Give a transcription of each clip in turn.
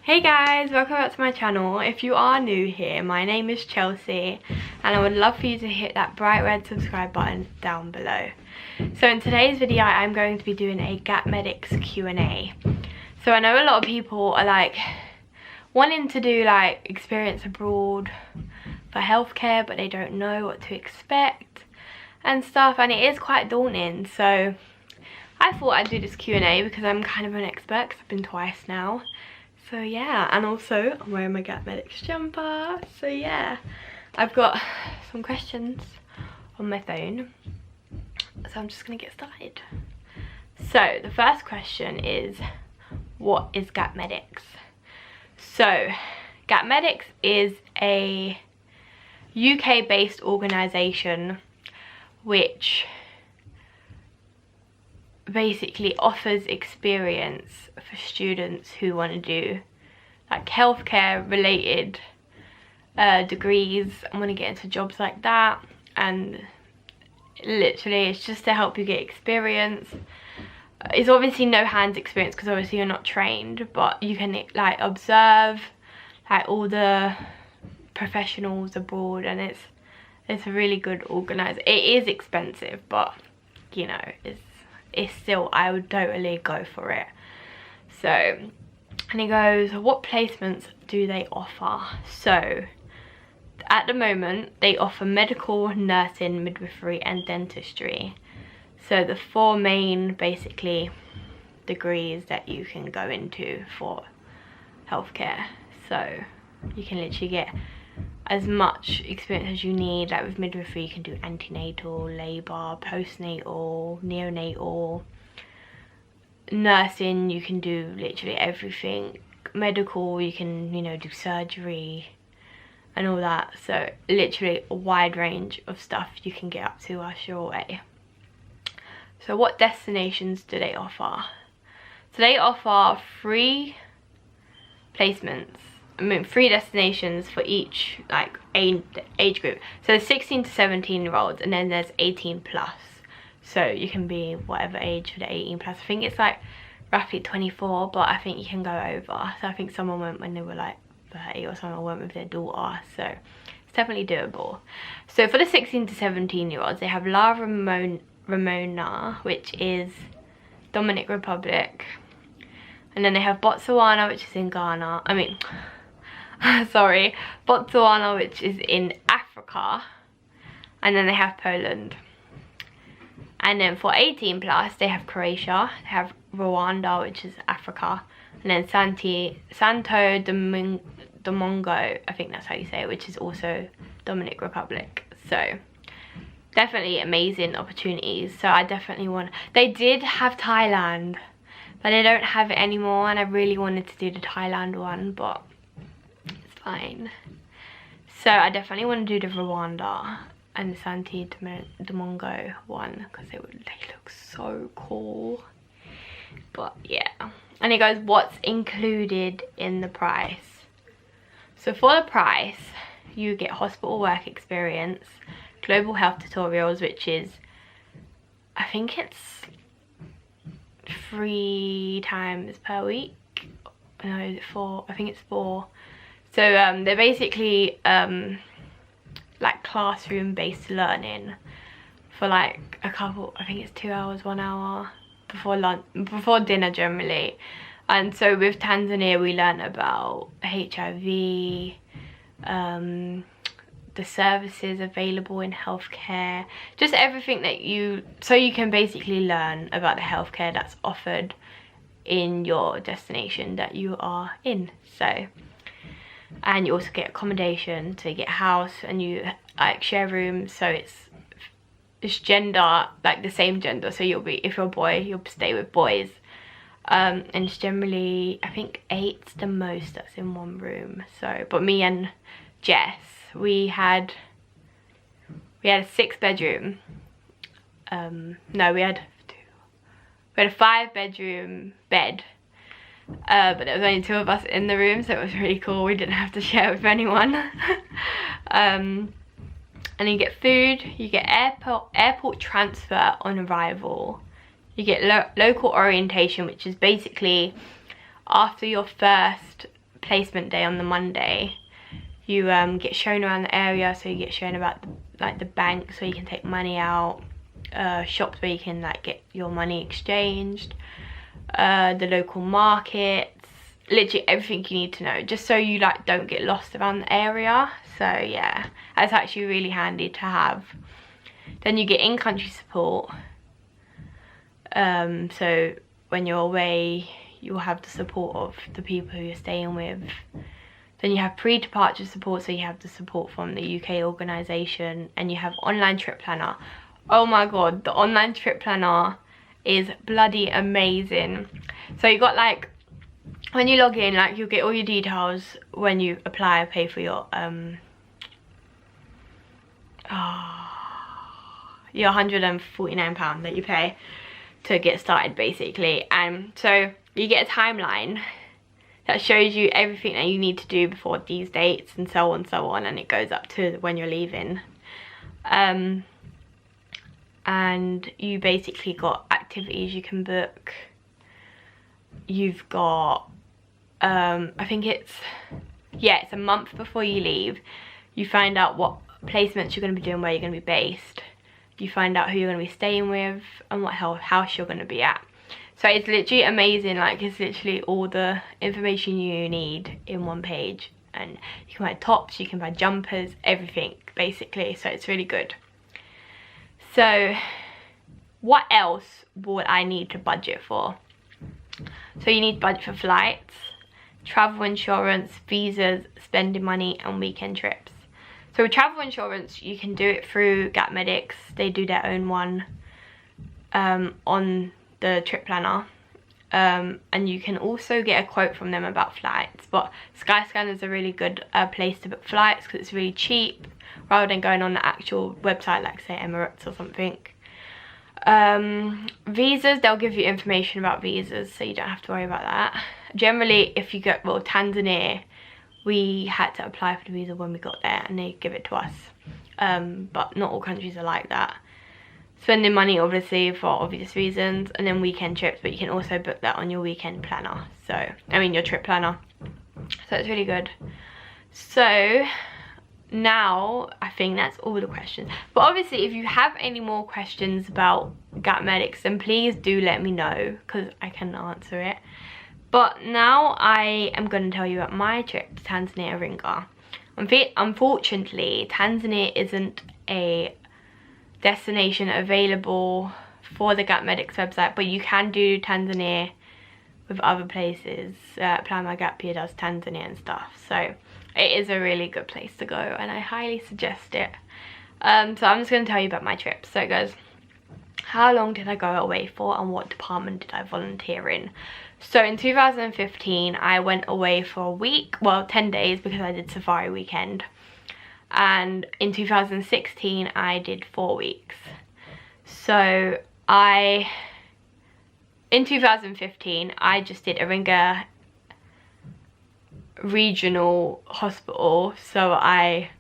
Hey guys, welcome back to my channel. If you are new here, my name is Chelsea and I would love for you to hit that bright red subscribe button down below. So in today's video I'm going to be doing a Gap Medics Q&A. So I know a lot of people are like wanting to do like experience abroad for healthcare, but they don't know what to expect and stuff, and it is quite daunting. So I thought I'd do this Q&A because I'm kind of an expert because I've been twice now. So yeah, and also I'm wearing my Gap Medics jumper. So yeah, I've got some questions on my phone. So I'm just gonna get started. So the first question is, what is Gap Medics? So Gap Medics is a UK based organisation which basically offers experience for students who want to do like healthcare related degrees and want to get into jobs like that, and literally it's just to help you get experience. It's obviously no hands experience because obviously you're not trained, but you can like observe like all the professionals abroad, and it's a really good organised. It is expensive, but you know, it's still, I would totally go for it. So, and he goes, what placements do they offer? So at the moment they offer medical, nursing, midwifery and dentistry. So the four main basically degrees that you can go into for healthcare. So you can literally get as much experience as you need. Like with midwifery you can do antenatal, labour, postnatal, neonatal. Nursing you can do literally everything. Medical you can, you know, do surgery and all that. So literally a wide range of stuff you can get up to whilst you're away. So what destinations do they offer? So they offer 3 placements. I mean 3 destinations for each like age group. So there's 16 to 17 year olds, and then there's 18 plus. So you can be whatever age for the 18 plus. I think it's like roughly 24, but I think you can go over. So I think someone went when they were like 30, or someone went with their daughter. So it's definitely doable. So for the 16 to 17 year olds, they have La Ramona, which is Dominican Republic. And then they have Botswana, which is in Ghana. I mean, sorry, Botswana, which is in Africa. And then they have Poland. And then for 18 plus, they have Croatia, they have Rwanda, which is Africa, and then Santo Domingo, I think that's how you say it, which is also Dominican Republic. So definitely amazing opportunities. So I definitely want, they did have Thailand, but they don't have it anymore, and I really wanted to do the Thailand one, but it's fine. So I definitely want to do the Rwanda and the Santo Domingo one because they look so cool. But yeah, and it goes, what's included in the price? So for the price you get hospital work experience, global health tutorials, which is, I think it's 3 times per week. No, is it 4? I think it's 4. So they're basically like classroom based learning for like a couple, I think it's 2 hours, 1 hour before lunch, before dinner generally. And so with Tanzania we learn about HIV, the services available in healthcare, just everything that so you can basically learn about the healthcare that's offered in your destination that you are in. So, and you also get accommodation, so you get a house and you like share rooms. So it's gender, like the same gender, so you'll be, if you're a boy you'll stay with boys, and it's generally, I think 8's the most that's in one room. So but me and Jess, we had a 6-bedroom, no, we had a 5-bedroom bed, but there was only 2 of us in the room, so it was really cool. We didn't have to share with anyone. And you get food, you get airport transfer on arrival, you get local orientation, which is basically after your first placement day on the Monday, you get shown around the area. So you get shown about the banks where you can take money out, shops where you can like get your money exchanged, the local markets, literally everything you need to know, just so you like don't get lost around the area. So yeah, that's actually really handy to have. Then you get in-country support. So when you're away, you'll have the support of the people who you're staying with. Then you have pre-departure support, so you have the support from the UK organisation, and you have online trip planner. Oh my god, the online trip planner is bloody amazing. So you got like, when you log in, like you'll get all your details when you apply or pay for your £149 that you pay to get started basically. And so you get a timeline that shows you everything that you need to do before these dates and so on, and it goes up to when you're leaving. And you basically got activities you can book. You've got I think it's a month before you leave, you find out what placements you're going to be doing, where you're going to be based. You find out who you're going to be staying with and what house you're going to be at. So it's literally amazing. Like, it's literally all the information you need in one page, and you can buy tops, you can buy jumpers, everything basically. So it's really good. So what else would I need to budget for? So you need to budget for flights, travel insurance, visas, spending money, and weekend trips. So with travel insurance, you can do it through Gap Medics. They do their own one on the trip planner. And you can also get a quote from them about flights. But Skyscanner is a really good place to book flights because it's really cheap, rather than going on the actual website like say Emirates or something. Visas, they'll give you information about visas, so you don't have to worry about that. Generally, if you go, well, Tanzania, we had to apply for the visa when we got there and they give it to us. But not all countries are like that. Spending money obviously for obvious reasons, and then weekend trips, but you can also book that on your weekend planner. So, I mean your trip planner. So it's really good. So now I think that's all the questions, but obviously if you have any more questions about Gap Medics, then please do let me know because I can answer it. But now I am going to tell you about my trip to Tanzania Ringa. Unfortunately, Tanzania isn't a destination available for the Gap Medics website, but you can do Tanzania with other places. Plan My Gap Year does Tanzania and stuff, so it is a really good place to go and I highly suggest it. So I'm just going to tell you about my trip. So it goes, how long did I go away for and what department did I volunteer in? So in 2015 I went away for a week, well 10 days because I did safari weekend. And in 2016 I did 4 weeks. So in 2015 I just did Iringa Regional Hospital, so I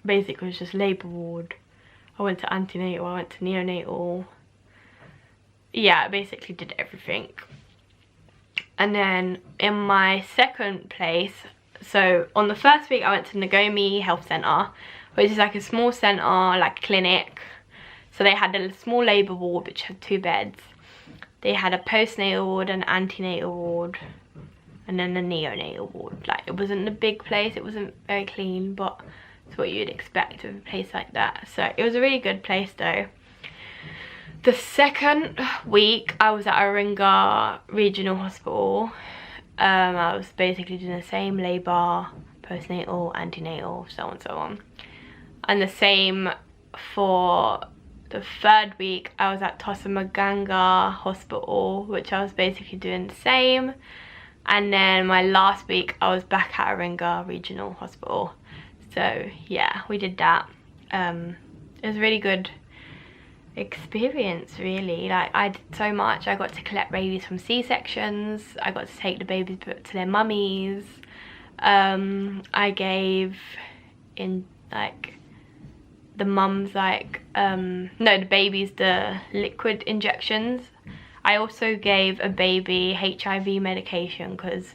basically was just labour ward. I went to antenatal, I went to neonatal. Yeah, I basically did everything. And then in my second place, so on the first week I went to Nagomi Health Centre, which is like a small centre, like clinic. So they had a small labour ward which had 2 beds. They had a postnatal ward, an antenatal ward, and then the neonatal ward. Like, it wasn't a big place, it wasn't very clean, but it's what you'd expect of a place like that. So it was a really good place though. The second week I was at Iringa Regional Hospital. I was basically doing the same labour, postnatal, antenatal, so on and so on. And the same for the third week, I was at Tosamaganga Hospital, which I was basically doing the same. And then my last week I was back at Iringa Regional Hospital. So yeah, we did that. It was a really good experience, really. Like, I did so much. I got to collect babies from C-sections. I got to take the babies to their mummies. I gave in like the mums like no, the babies the liquid injections. I also gave a baby HIV medication because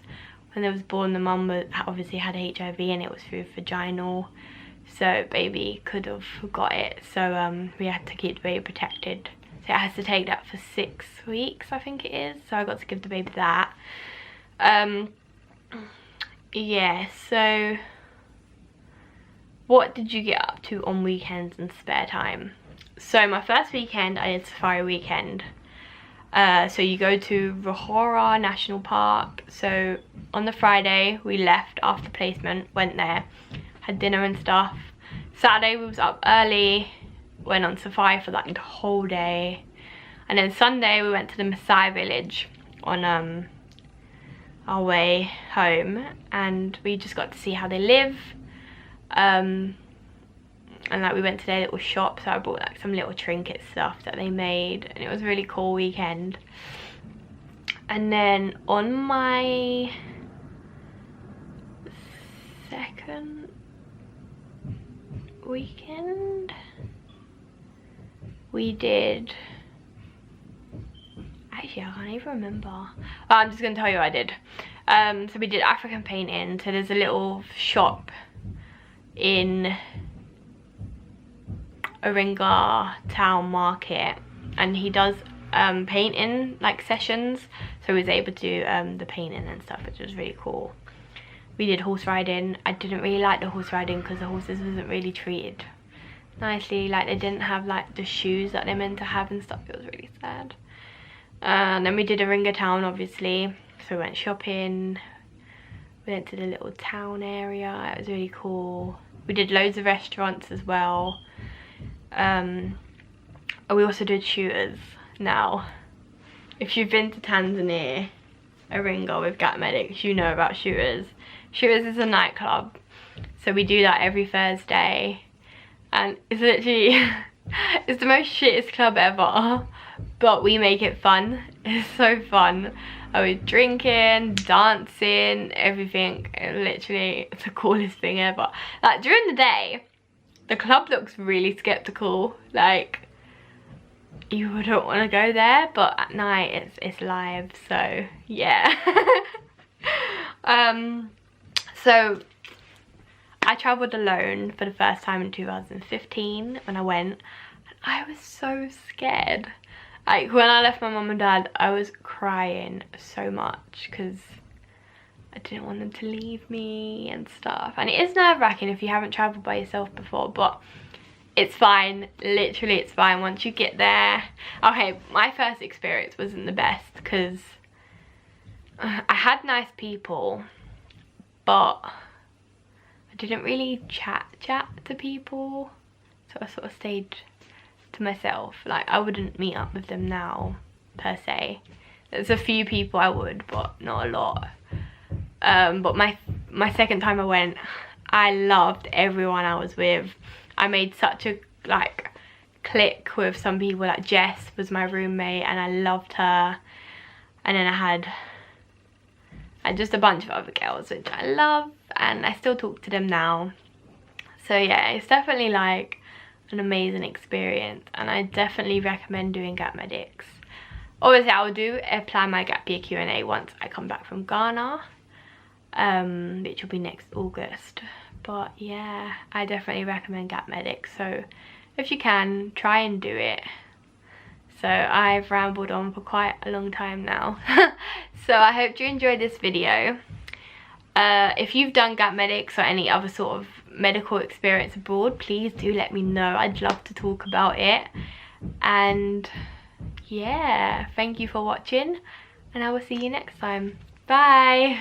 when they was born, the mum obviously had HIV and it was through vaginal, so baby could have got it. So we had to keep the baby protected. So it has to take that for 6 weeks, I think it is. So I got to give the baby that. Yeah, so what did you get up to on weekends and spare time? So my first weekend, I did safari weekend. So you go to Ruhora National Park. So on the Friday, we left after placement, went there, had dinner and stuff. Saturday, we was up early, went on safari for like the whole day. And then Sunday, we went to the Maasai village on our way home. And we just got to see how they live. And like we went to their little shop, so I bought like some little trinket stuff that they made, and it was a really cool weekend. And then on my second weekend, we did, actually I can't even remember. Oh, I'm just gonna tell you what I did. So we did African painting. So there's a little shop in Oringa Town Market, and he does painting like sessions, so he was able to do the painting and stuff, which was really cool. We did horse riding. I didn't really like the horse riding because the horses wasn't really treated nicely. Like they didn't have like the shoes that they're meant to have and stuff. It was really sad. And then we did Oringa Town, obviously, so we went shopping. We went to the little town area. It was really cool. We did loads of restaurants as well. We also did shooters. Now, if you've been to Tanzania, Oringa with Gap Medics, you know about shooters. Shooters is a nightclub, so we do that every Thursday, and it's literally it's the most shittest club ever, but we make it fun. It's so fun. We're drinking, dancing, everything. Literally, it's the coolest thing ever. Like during the day, the club looks really skeptical, like you don't want to go there, but at night it's live, so yeah. So I travelled alone for the first time in 2015 when I went, and I was so scared. Like when I left my mum and dad, I was crying so much because I didn't want them to leave me and stuff. And it is nerve-wracking if you haven't travelled by yourself before, but it's fine. Literally, it's fine once you get there. Okay, my first experience wasn't the best because I had nice people, but I didn't really chat to people, so I sort of stayed to myself. Like I wouldn't meet up with them now per se. There's a few people I would, but not a lot. But my second time I went, I loved everyone I was with. I made such a like clique with some people. Like Jess was my roommate and I loved her, and then I had just a bunch of other girls which I love, and I still talk to them now. So yeah, it's definitely like an amazing experience, and I definitely recommend doing Gap Medics. Obviously I will do a Plan My Gap Year Q&A once I come back from Ghana, which will be next August. But yeah, I definitely recommend Gap Medics, so if you can, try and do it. So I've rambled on for quite a long time now. So I hope you enjoyed this video. If you've done Gap Medics or any other sort of medical experience abroad, please do let me know. I'd love to talk about it. And yeah, thank you for watching, and I will see you next time. Bye.